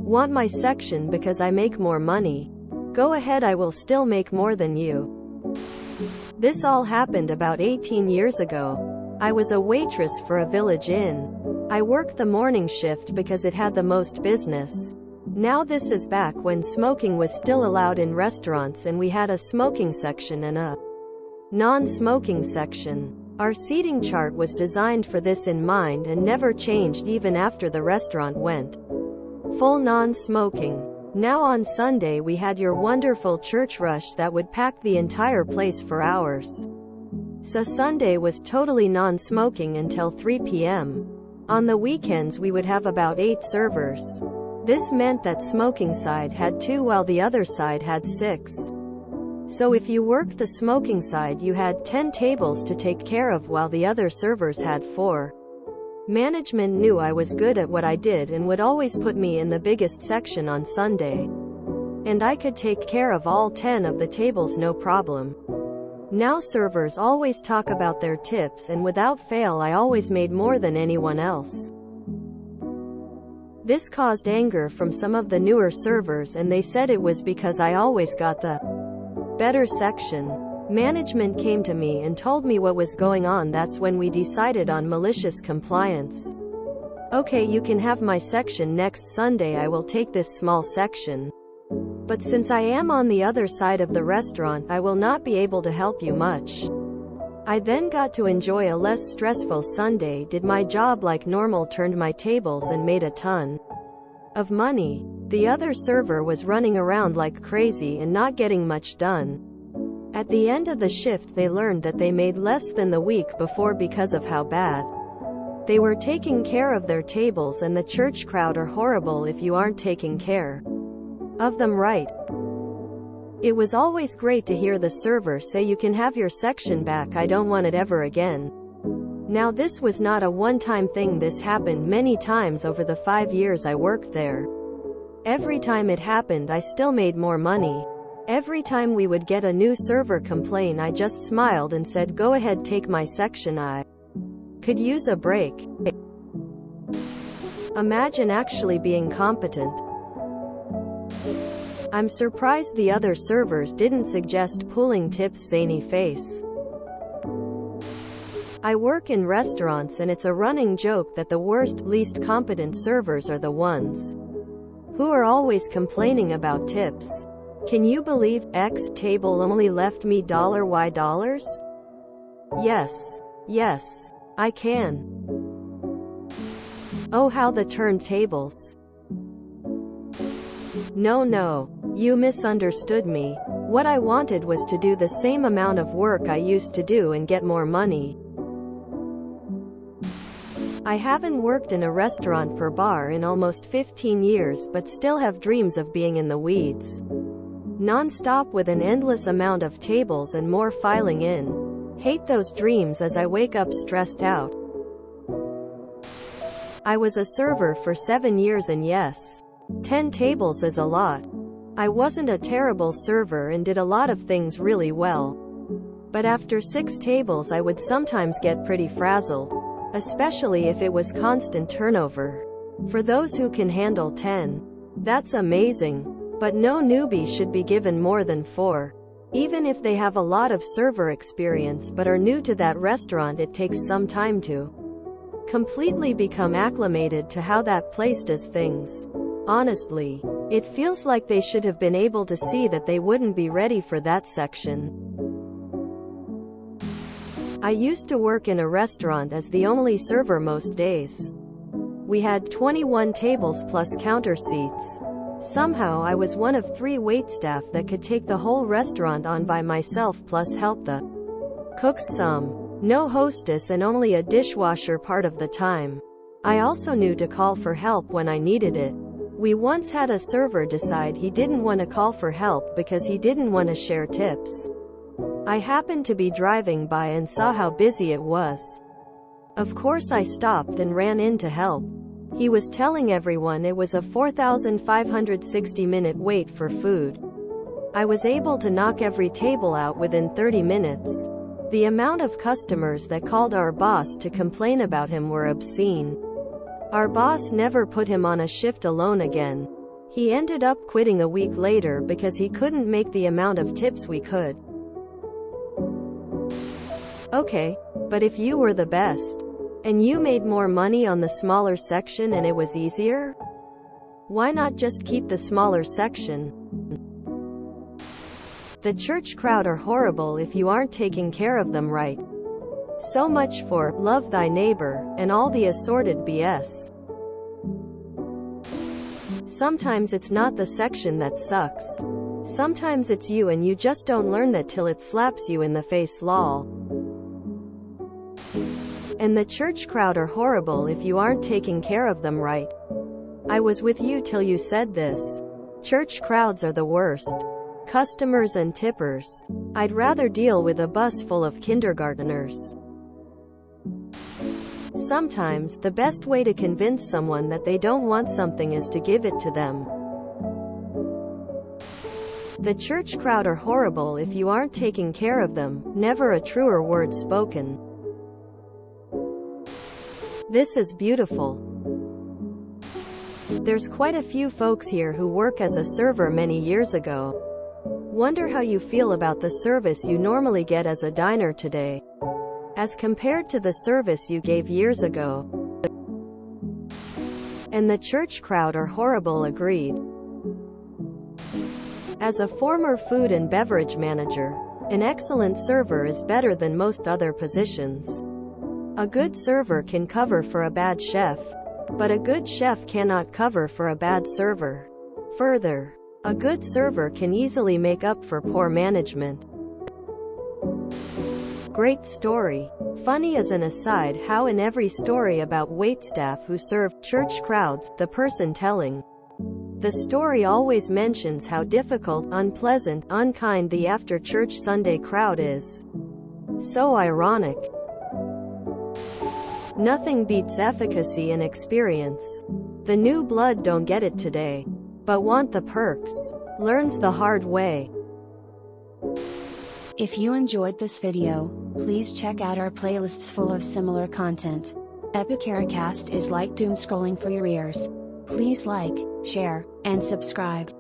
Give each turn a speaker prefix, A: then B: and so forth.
A: Want my section because I make more money? Go ahead, I will still make more than you. This all happened about 18 years ago. I was a waitress for a village inn. I worked the morning shift because it had the most business. Now this is back when smoking was still allowed in restaurants and we had a smoking section and a non-smoking section. Our seating chart was designed for this in mind and never changed even after the restaurant went full non-smoking. Now on Sunday we had your wonderful church rush that would pack the entire place for hours. So Sunday was totally non-smoking until 3 p.m. On the weekends we would have about 8 servers. This meant that smoking side had 2 while the other side had 6. So if you worked the smoking side you had 10 tables to take care of while the other servers had 4. Management knew I was good at what I did and would always put me in the biggest section on Sunday. And I could take care of all 10 of the tables no problem. Now servers always talk about their tips and without fail I always made more than anyone else. This caused anger from some of the newer servers and they said it was because I always got the better section. Management came to me and told me what was going on. That's when we decided on malicious compliance. Okay, you can have my section next Sunday. I will take this small section. But since I am on the other side of the restaurant, I will not be able to help you much. I then got to enjoy a less stressful Sunday, did my job like normal, turned my tables and made a ton of money. The other server was running around like crazy and not getting much done. At the end of the shift they learned that they made less than the week before because of how bad they were taking care of their tables, and the church crowd are horrible if you aren't taking care of them right. It was always great to hear the server say you can have your section back, I don't want it ever again. Now this was not a one-time thing, this happened many times over the 5 years I worked there. Every time it happened I still made more money. Every time we would get a new server complain I just smiled and said go ahead, take my section, I could use a break. Imagine actually being competent. I'm surprised the other servers didn't suggest pooling tips, zany face. I work in restaurants and it's a running joke that the worst, least competent servers are the ones who are always complaining about tips. Can you believe X table only left me $Y dollars? Yes, I can. Oh, how the turntables. No, you misunderstood me. What I wanted was to do the same amount of work I used to do and get more money. I haven't worked in a restaurant per bar in almost 15 years but still have dreams of being in the weeds. Non-stop with an endless amount of tables and more filing in. Hate those dreams as I wake up stressed out. I was a server for 7 years and yes, 10 tables is a lot. I wasn't a terrible server and did a lot of things really well. But after 6 tables I would sometimes get pretty frazzled, especially if it was constant turnover. For those who can handle 10, that's amazing. But no newbie should be given more than 4. Even if they have a lot of server experience but are new to that restaurant, it takes some time to completely become acclimated to how that place does things. Honestly, it feels like they should have been able to see that they wouldn't be ready for that section. I used to work in a restaurant as the only server most days. We had 21 tables plus counter seats. Somehow I was one of 3 waitstaff that could take the whole restaurant on by myself plus help the cooks some. No hostess and only a dishwasher part of the time. I also knew to call for help when I needed it. We once had a server decide he didn't want to call for help because he didn't want to share tips. I happened to be driving by and saw how busy it was. Of course I stopped and ran in to help. He was telling everyone it was a 4,560-minute wait for food. I was able to knock every table out within 30 minutes. The amount of customers that called our boss to complain about him were obscene. Our boss never put him on a shift alone again. He ended up quitting a week later because he couldn't make the amount of tips we could. Okay, but if you were the best, and you made more money on the smaller section and it was easier, why not just keep the smaller section? The church crowd are horrible if you aren't taking care of them right. So much for love thy neighbor, and all the assorted BS. Sometimes it's not the section that sucks. Sometimes it's you and you just don't learn that till it slaps you in the face, lol. And the church crowd are horrible if you aren't taking care of them right. I was with you till you said this. Church crowds are the worst. Customers and tippers. I'd rather deal with a bus full of kindergarteners. Sometimes, the best way to convince someone that they don't want something is to give it to them. The church crowd are horrible if you aren't taking care of them. Never a truer word spoken. This is beautiful. There's quite a few folks here who work as a server many years ago. Wonder how you feel about the service you normally get as a diner today, as compared to the service you gave years ago. And the church crowd are horrible, agreed. As a former food and beverage manager, an excellent server is better than most other positions. A good server can cover for a bad chef, but a good chef cannot cover for a bad server. Further, a good server can easily make up for poor management. Great story. Funny as an aside how in every story about waitstaff who serve church crowds, the person telling the story always mentions how difficult, unpleasant, unkind the after-church Sunday crowd is. So ironic. Nothing beats efficacy and experience. The new blood don't get it today, but want the perks. Learns the hard way.
B: If you enjoyed this video, please check out our playlists full of similar content. Epicaricast is like doom scrolling for your ears. Please like, share, and subscribe.